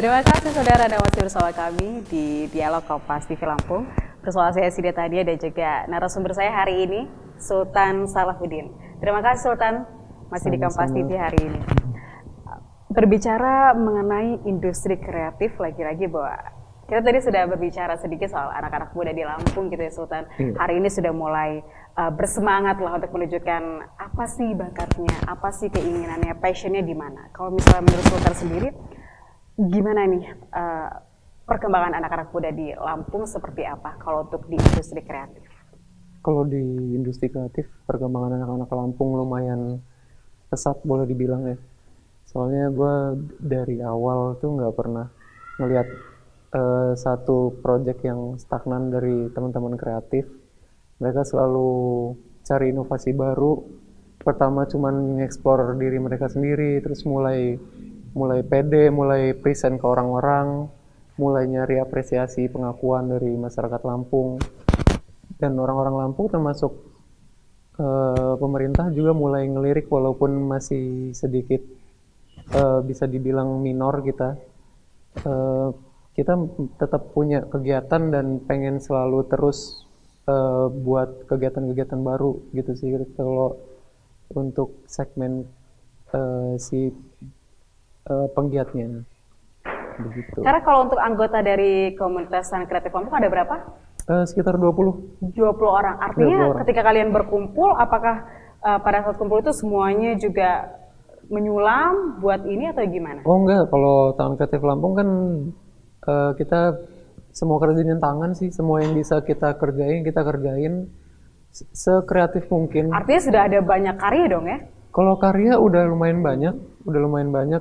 Terima kasih saudara Anda masih bersama kami di Dialog Kompas TV Lampung. Bersama saya Sida Tadia dan juga narasumber saya hari ini, Sultan Salahuddin. Terima kasih Sultan masih di Kompas TV hari ini. Berbicara mengenai industri kreatif, lagi-lagi bahwa kita tadi sudah berbicara sedikit soal anak-anak muda di Lampung gitu ya Sultan. Hari ini sudah mulai bersemangat lah untuk menunjukkan apa sih bakatnya, apa sih keinginannya, passionnya di mana. Kalau misalnya menurut Sultan sendiri, gimana nih perkembangan anak-anak muda di Lampung seperti apa kalau untuk di industri kreatif? Kalau di industri kreatif, perkembangan anak-anak Lampung lumayan pesat boleh dibilang ya. Soalnya gue dari awal tuh nggak pernah ngelihat satu project yang stagnan dari teman-teman kreatif. Mereka selalu cari inovasi baru. Pertama cuman nge-explore diri mereka sendiri, terus mulai pede, mulai present ke orang-orang, mulai nyari apresiasi pengakuan dari masyarakat Lampung. Dan orang-orang Lampung termasuk pemerintah juga mulai ngelirik walaupun masih sedikit bisa dibilang minor kita. Kita tetap punya kegiatan dan pengen selalu terus buat kegiatan-kegiatan baru gitu sih kalau untuk segmen si penggiatnya begitu. Karena kalau untuk anggota dari komunitas Tanah Kreatif Lampung ada berapa? Sekitar 20 orang. Artinya 20 orang. ketika kalian berkumpul, apakah pada saat kumpul itu semuanya juga menyulam buat ini atau gimana? Oh enggak, kalau Tanah Kreatif Lampung kan kita semua kerjaan tangan sih, semua yang bisa kita kerjain sekreatif mungkin. Artinya sudah ada banyak karya dong ya? Kalau karya udah lumayan banyak.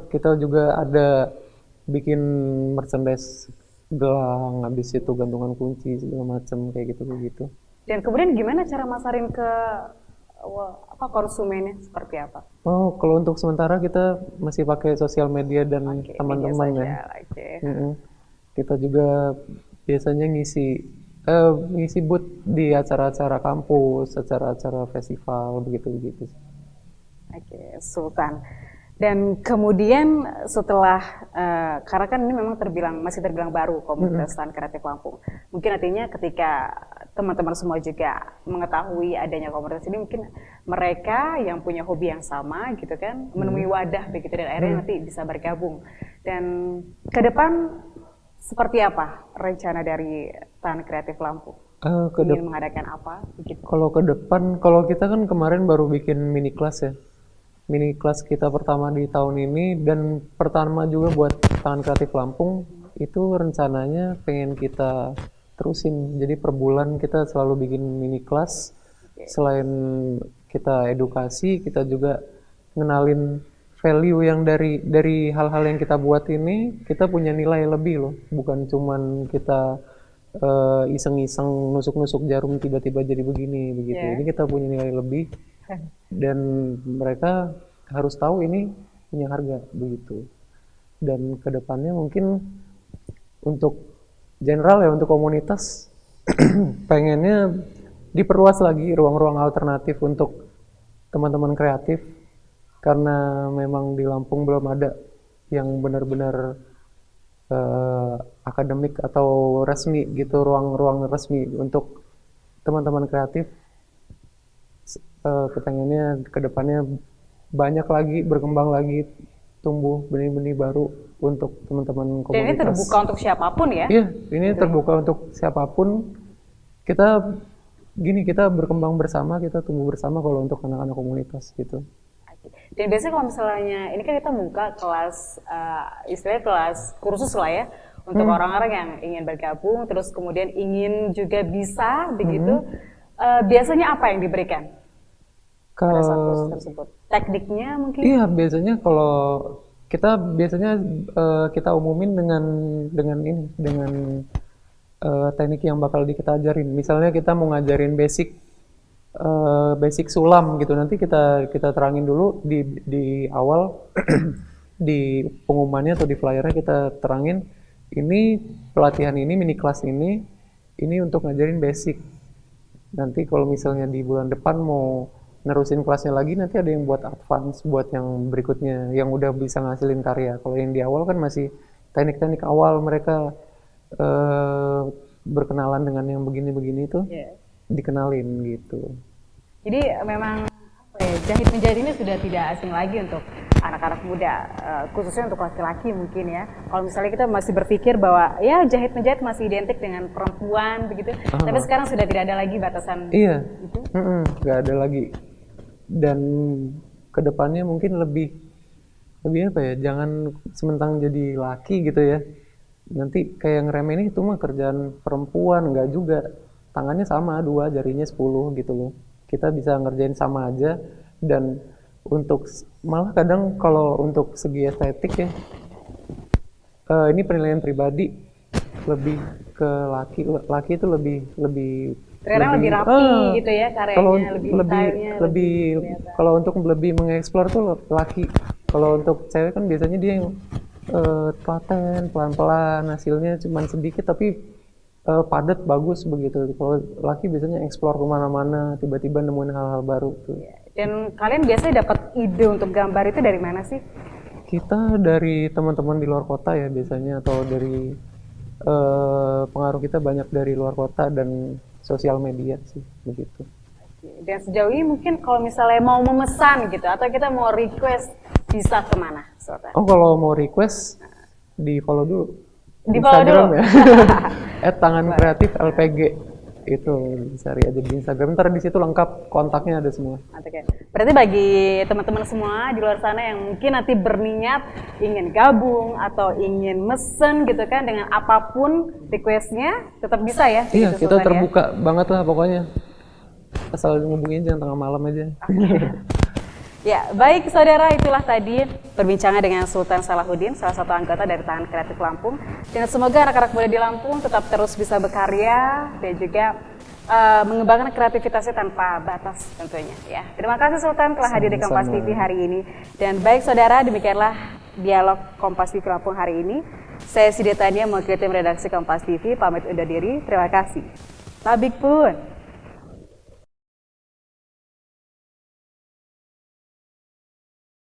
Kita juga ada bikin merchandise gelang, habis itu gantungan kunci segala macam kayak gitu. Dan kemudian gimana cara masarin ke konsumennya seperti apa? Oh, kalau untuk sementara kita masih pakai sosial media dan teman-teman ya. Kita juga biasanya ngisi booth di acara-acara kampus, acara-acara festival begitu. Oke, Sultan. Dan kemudian setelah, karena kan ini memang masih terbilang baru komunitas Tanah Kreatif Lampung. Mungkin artinya ketika teman-teman semua juga mengetahui adanya komunitas ini, mungkin mereka yang punya hobi yang sama gitu kan, menemui wadah begitu dan akhirnya nanti bisa bergabung. Dan ke depan seperti apa rencana dari Tanah Kreatif Lampung? Ingin mengadakan apa? Begitu. Kalau ke depan, kalau kita kan kemarin baru bikin mini kelas ya. Mini kelas kita pertama di tahun ini dan pertama juga buat Tanah Kreatif Lampung itu rencananya pengen kita terusin. Jadi per bulan kita selalu bikin mini kelas. Selain kita edukasi, kita juga ngenalin value yang dari hal-hal yang kita buat ini, kita punya nilai lebih loh. Bukan cuman kita iseng-iseng nusuk-nusuk jarum tiba-tiba jadi begini begitu. Ini kita punya nilai lebih. Dan mereka harus tahu ini punya harga begitu. Dan kedepannya mungkin untuk general ya, untuk komunitas pengennya diperluas lagi ruang-ruang alternatif untuk teman-teman kreatif, karena memang di Lampung belum ada yang benar-benar akademik atau resmi gitu, ruang-ruang resmi untuk teman-teman kreatif. Kepengennya kedepannya banyak lagi, berkembang lagi, tumbuh benih-benih baru untuk teman-teman komunitas. Dan ini terbuka untuk siapapun ya? Iya, ini terbuka untuk siapapun. Kita berkembang bersama, kita tumbuh bersama kalau untuk anak-anak komunitas gitu. Dan biasanya kalau misalnya, ini kan kita buka kelas, istilahnya kelas kursus lah ya, untuk orang-orang yang ingin bergabung, terus kemudian ingin juga bisa begitu, biasanya apa yang diberikan pada saat kursus tersebut? Tekniknya mungkin? Iya, biasanya kalau kita kita umumin dengan teknik yang bakal kita ajarin. Misalnya kita mau ngajarin basic sulam gitu, nanti kita terangin dulu di awal di pengumumannya atau di flyernya kita terangin ini pelatihan ini, mini kelas ini untuk ngajarin basic. Nanti kalau misalnya di bulan depan mau nerusin kelasnya lagi, nanti ada yang buat advance, buat yang berikutnya yang udah bisa ngasilin karya. Kalau yang di awal kan masih teknik-teknik awal mereka berkenalan dengan yang begini-begini itu dikenalin gitu. Jadi memang jahit menjahit ini sudah tidak asing lagi untuk anak-anak muda, khususnya untuk laki-laki mungkin ya. Kalau misalnya kita masih berpikir bahwa ya jahit menjahit masih identik dengan perempuan begitu, tapi sekarang sudah tidak ada lagi batasan itu. Nggak ada lagi. Dan kedepannya mungkin lebih apa ya? Jangan sementang jadi laki gitu ya. Nanti kayak ngeremehin itu mah kerjaan perempuan, nggak juga. Tangannya sama, 2 jarinya 10 gitu loh. Kita bisa ngerjain sama aja. Dan untuk malah kadang kalau untuk segi estetik ya, ini penilaian pribadi, lebih ke laki itu lebih Terkadang lebih rapi gitu ya karyanya, lebih kalau untuk lebih mengeksplor tuh laki. Kalau untuk cewek kan biasanya dia yang telaten, pelan-pelan, hasilnya cuma sedikit tapi padat, bagus begitu. Kalau laki biasanya eksplor kemana-mana, tiba-tiba nemuin hal-hal baru tuh. Dan kalian biasanya dapat ide untuk gambar itu dari mana sih? Kita dari teman-teman di luar kota ya biasanya, atau dari pengaruh kita banyak dari luar kota dan sosial media sih begitu. Dan sejauh ini mungkin kalau misalnya mau memesan gitu atau kita mau request bisa kemana? Oh kalau mau request di follow dulu. Di follow dulu ya. @tangankreatif_lpg itu cari aja di Instagram. Ntar di situ lengkap kontaknya ada semua. Oke. Berarti bagi teman-teman semua di luar sana yang mungkin nanti berniat ingin gabung atau ingin mesen gitu kan dengan apapun requestnya tetap bisa ya? Iya gitu, kita Sultan, terbuka banget lah pokoknya. Asal ngubungin jangan tengah malam aja. Ya, baik saudara, itulah tadi perbincangan dengan Sultan Salahuddin, salah satu anggota dari Tangan Kreatif Lampung. Dan semoga anak-anak muda di Lampung tetap terus bisa berkarya dan juga mengembangkan kreativitasnya tanpa batas tentunya. Ya, terima kasih Sultan telah hadir di Kompas TV hari ini. Dan baik saudara, demikianlah dialog Kompas TV Lampung hari ini. Saya Sidi Tania, mewakili tim redaksi Kompas TV, pamit undur diri. Terima kasih. Tabik pun.